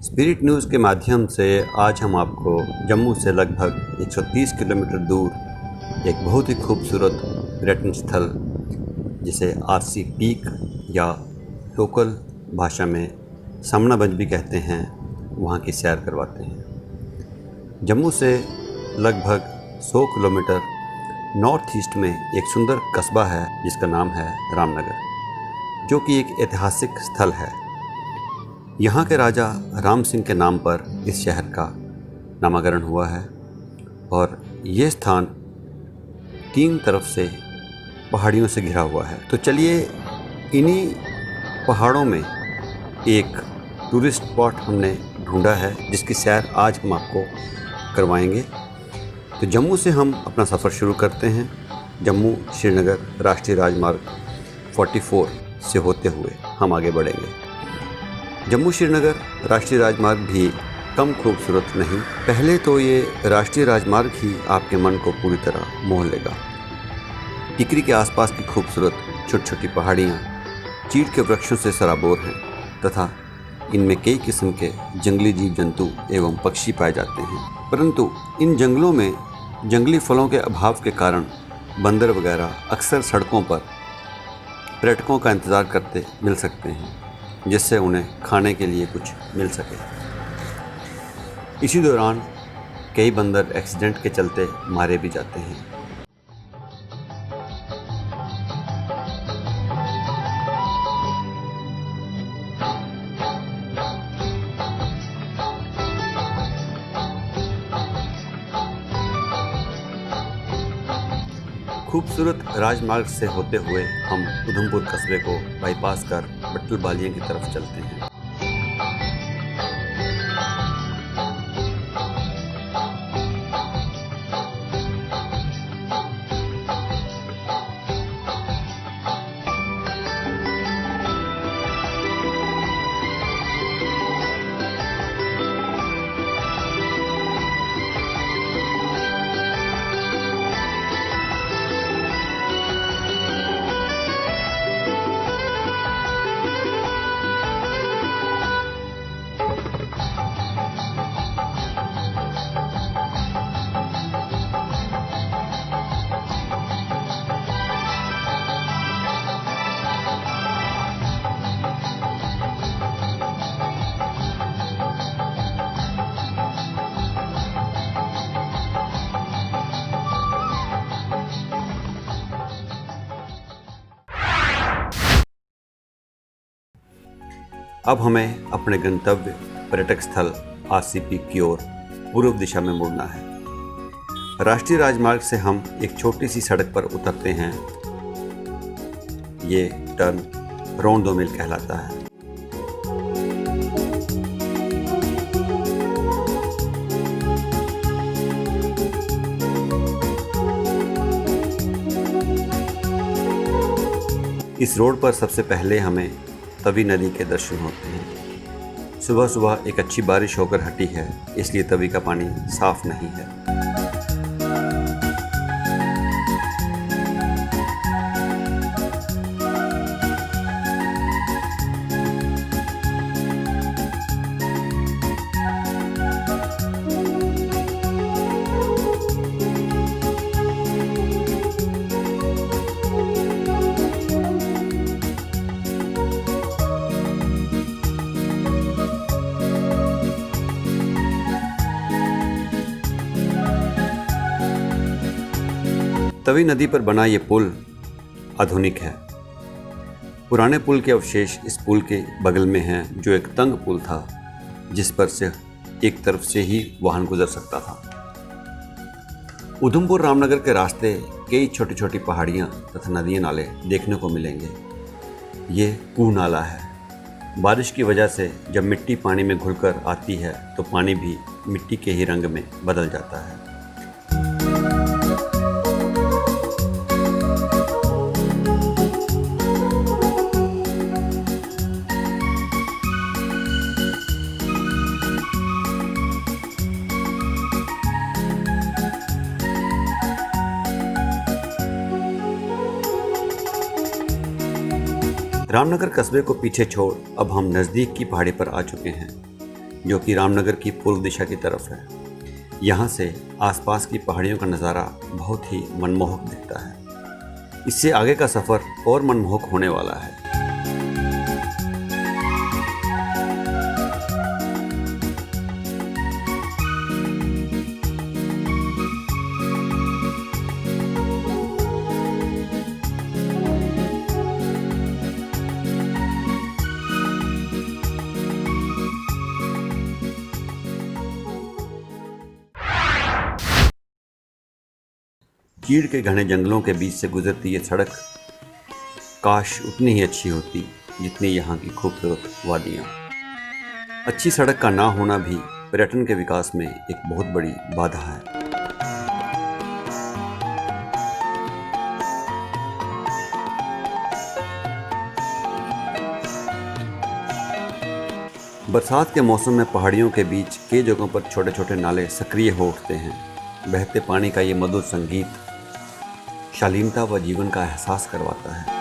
Spirit news के माध्यम से आज हम आपको जम्मू से लगभग 130 किलोमीटर दूर एक बहुत ही खूबसूरत पर्यटन स्थल जिसे आरसी पीक या लोकल भाषा में सामनाबंज भी कहते हैं, वहाँ की सैर करवाते हैं। जम्मू से लगभग 100 किलोमीटर नॉर्थ ईस्ट में एक सुंदर कस्बा है जिसका नाम है रामनगर, जो कि एक ऐतिहासिक स्थल है। यहाँ के राजा राम सिंह के नाम पर इस शहर का नामकरण हुआ है और ये स्थान 3 तरफ से पहाड़ियों से घिरा हुआ है। तो चलिए इन्हीं पहाड़ों में एक टूरिस्ट स्पॉट हमने ढूंढा है जिसकी सैर आज हम आपको करवाएंगे। तो जम्मू से हम अपना सफ़र शुरू करते हैं। जम्मू श्रीनगर राष्ट्रीय राजमार्ग 44 से होते हुए हम आगे बढ़ेंगे। जम्मू श्रीनगर राष्ट्रीय राजमार्ग भी कम खूबसूरत नहीं। पहले तो ये राष्ट्रीय राजमार्ग ही आपके मन को पूरी तरह मोह लेगा। टिकरी के आसपास की खूबसूरत छोटी छोटी पहाड़ियाँ चीड़ के वृक्षों से सराबोर हैं तथा इनमें कई किस्म के जंगली जीव जंतु एवं पक्षी पाए जाते हैं। परंतु इन जंगलों में जंगली फलों के अभाव के कारण बंदर वगैरह अक्सर सड़कों पर पर्यटकों का इंतज़ार करते मिल सकते हैं, जिससे उन्हें खाने के लिए कुछ मिल सके। इसी दौरान कई बंदर एक्सीडेंट के चलते मारे भी जाते हैं। खूबसूरत राजमार्ग से होते हुए हम उधमपुर कस्बे को बाईपास कर बट्टल बालियां की तरफ चलते हैं। अब हमें अपने गंतव्य पर्यटक स्थल आरसीपी की ओर पूर्व दिशा में मुड़ना है। राष्ट्रीय राजमार्ग से हम एक छोटी सी सड़क पर उतरते हैं। ये टर्न रौंद 2 मील कहलाता है। इस रोड पर सबसे पहले हमें तवी नदी के दर्शन होते हैं। सुबह सुबह एक अच्छी बारिश होकर हटी है, इसलिए तवी का पानी साफ नहीं है। तवी नदी पर बना ये पुल आधुनिक है। पुराने पुल के अवशेष इस पुल के बगल में हैं, जो एक तंग पुल था जिस पर से एक तरफ से ही वाहन गुजर सकता था। उधमपुर रामनगर के रास्ते कई छोटी छोटी पहाड़ियाँ तथा नदियाँ नाले देखने को मिलेंगे। ये कुह नाला है। बारिश की वजह से जब मिट्टी पानी में घुलकर आती है तो पानी भी मिट्टी के ही रंग में बदल जाता है। रामनगर कस्बे को पीछे छोड़ अब हम नज़दीक की पहाड़ी पर आ चुके हैं। जो कि रामनगर की पूर्व दिशा की तरफ है। यहाँ से आसपास की पहाड़ियों का नज़ारा बहुत ही मनमोहक दिखता है। इससे आगे का सफ़र और मनमोहक होने वाला है। चीड़ के घने जंगलों के बीच से गुजरती ये सड़क काश उतनी ही अच्छी होती जितनी यहाँ की खूबसूरत वादियाँ। अच्छी सड़क का ना होना भी पर्यटन के विकास में एक बहुत बड़ी बाधा है। बरसात के मौसम में पहाड़ियों के बीच कई जगहों पर छोटे छोटे नाले सक्रिय हो उठते हैं। बहते पानी का ये मधुर संगीत शालीनता व जीवन का एहसास करवाता है।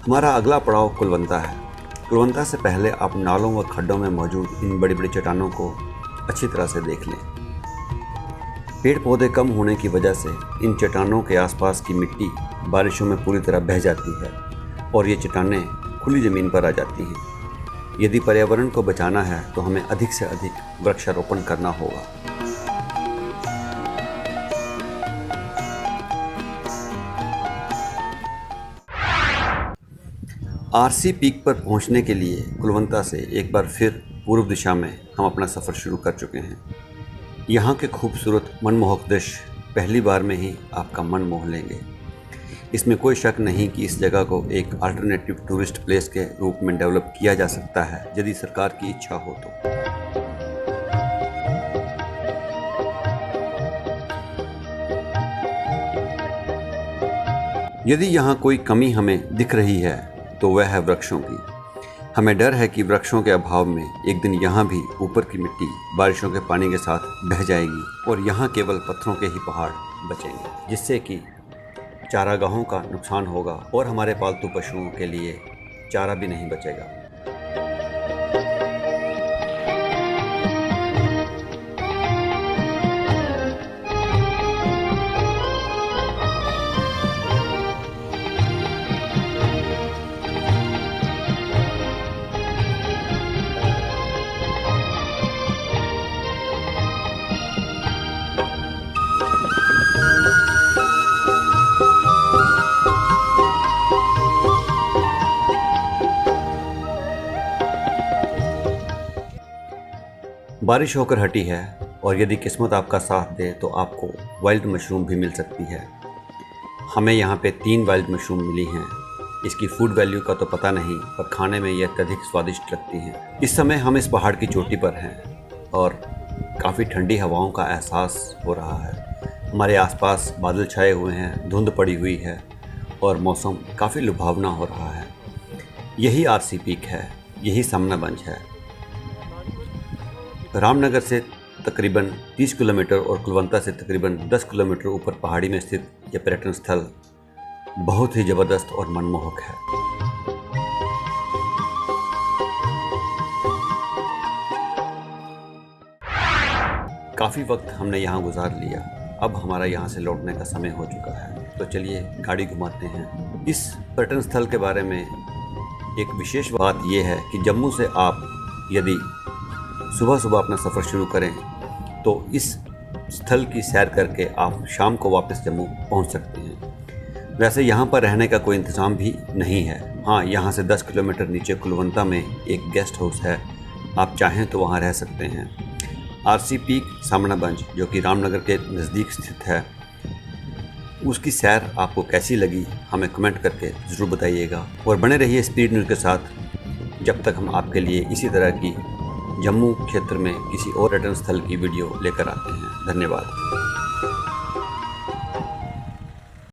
हमारा अगला पड़ाव कुलवंता है। कुलवंता से पहले आप नालों व खड्डों में मौजूद इन बड़ी बड़ी चट्टानों को अच्छी तरह से देख लें। पेड़ पौधे कम होने की वजह से इन चट्टानों के आसपास की मिट्टी बारिशों में पूरी तरह बह जाती है और ये चट्टानें खुली ज़मीन पर आ जाती हैं। यदि पर्यावरण को बचाना है तो हमें अधिक से अधिक वृक्षारोपण करना होगा। आरसी पीक पर पहुंचने के लिए कुलवंता से एक बार फिर पूर्व दिशा में हम अपना सफ़र शुरू कर चुके हैं। यहाँ के खूबसूरत मनमोहक दृश्य पहली बार में ही आपका मन मोह लेंगे। इसमें कोई शक नहीं कि इस जगह को एक अल्टरनेटिव टूरिस्ट प्लेस के रूप में डेवलप किया जा सकता है यदि सरकार की इच्छा हो तो। यदि यहाँ कोई कमी हमें दिख रही है तो वह है वृक्षों की। हमें डर है कि वृक्षों के अभाव में एक दिन यहाँ भी ऊपर की मिट्टी बारिशों के पानी के साथ बह जाएगी और यहाँ केवल पत्थरों के ही पहाड़ बचेंगे, जिससे कि चारागाहों का नुकसान होगा और हमारे पालतू पशुओं के लिए चारा भी नहीं बचेगा। बारिश होकर हटी है और यदि किस्मत आपका साथ दे तो आपको वाइल्ड मशरूम भी मिल सकती है। हमें यहाँ पे 3 वाइल्ड मशरूम मिली हैं। इसकी फूड वैल्यू का तो पता नहीं, पर खाने में ये अत्यधिक स्वादिष्ट लगती हैं। इस समय हम इस पहाड़ की चोटी पर हैं और काफ़ी ठंडी हवाओं का एहसास हो रहा है। हमारे आसपास बादल छाए हुए हैं, धुंध पड़ी हुई है और मौसम काफ़ी लुभावना हो रहा है। यही आरसी पीक है, यही समनाबंज है। रामनगर से तकरीबन 30 किलोमीटर और कुलवंता से तकरीबन 10 किलोमीटर ऊपर पहाड़ी में स्थित यह पर्यटन स्थल बहुत ही ज़बरदस्त और मनमोहक है। काफ़ी वक्त हमने यहाँ गुजार लिया, अब हमारा यहाँ से लौटने का समय हो चुका है। तो चलिए गाड़ी घुमाते हैं। इस पर्यटन स्थल के बारे में एक विशेष बात यह है कि जम्मू से आप यदि सुबह सुबह अपना सफ़र शुरू करें तो इस स्थल की सैर करके आप शाम को वापस जम्मू पहुंच सकते हैं। वैसे यहाँ पर रहने का कोई इंतज़ाम भी नहीं है। हाँ, यहाँ से 10 किलोमीटर नीचे कुलवंता में एक गेस्ट हाउस है, आप चाहें तो वहाँ रह सकते हैं। आरसी पीक सामनाबंज जो कि रामनगर के नज़दीक स्थित है, उसकी सैर आपको कैसी लगी हमें कमेंट करके ज़रूर बताइएगा। और बने रहिए स्पीड न्यूज़ के साथ जब तक हम आपके लिए इसी तरह की जम्मू क्षेत्र में किसी और पर्यटन स्थल की वीडियो लेकर आते हैं। धन्यवाद।